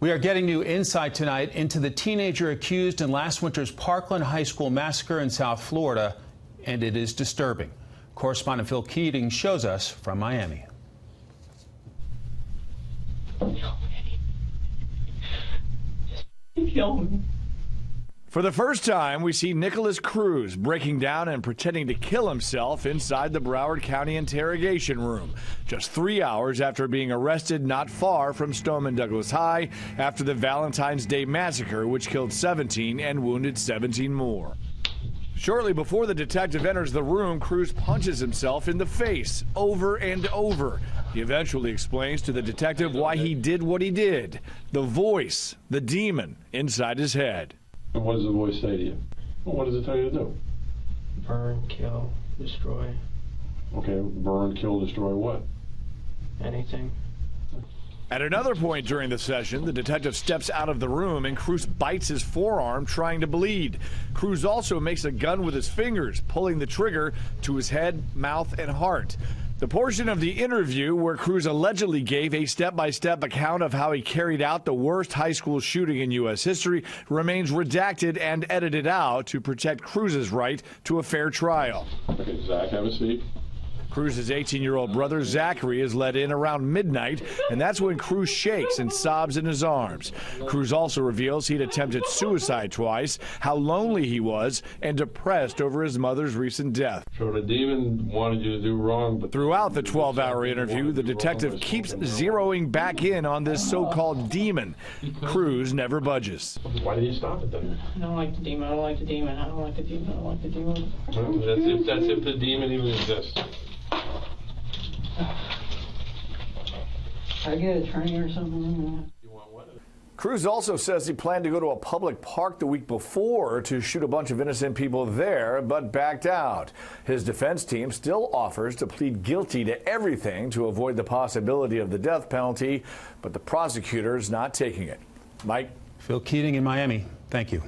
We are getting new insight tonight into the teenager accused in last winter's Parkland High School massacre in South Florida, and it is disturbing. Correspondent Phil Keating shows us from Miami. Kill me. For the first time, we see Nikolas Cruz breaking down and pretending to kill himself inside the Broward County interrogation room, just 3 hours after being arrested not far from Stoneman Douglas High after the Valentine's Day massacre, which killed 17 and wounded 17 more. Shortly before the detective enters the room, Cruz punches himself in the face over and over. He eventually explains to the detective why he did what he did. The voice, the demon inside his head. And what does the voice say to you? Well, what does it tell you to do? Burn, kill, destroy. Okay, burn, kill, destroy what? Anything. At another point during the session, the detective steps out of the room and Cruz bites his forearm, trying to bleed. Cruz also makes a gun with his fingers, pulling the trigger to his head, mouth, and heart. The portion of the interview where Cruz allegedly gave a step-by-step account of how he carried out the worst high school shooting in U.S. history remains redacted and edited out to protect Cruz's right to a fair trial. Okay, Zach, have a seat. Cruz's 18-year-old brother, Zachary, is let in around midnight, and that's when Cruz shakes and sobs in his arms. Cruz also reveals he'd attempted suicide twice, how lonely he was, and depressed over his mother's recent death. So the demon wanted you to do wrong, but throughout the 12-hour interview, the detective keeps zeroing back in on this so-called demon. Cruz never budges. Why did you stop it then? I don't like the demon. I don't like the demon. I don't like the demon. I don't like the demon. Well, that's if the demon even exists. I get a train or something. Cruz also says he planned to go to a public park the week before to shoot a bunch of innocent people there, but backed out. His defense team still offers to plead guilty to everything to avoid the possibility of the death penalty, but the prosecutor's not taking it. Mike? Phil Keating in Miami. Thank you.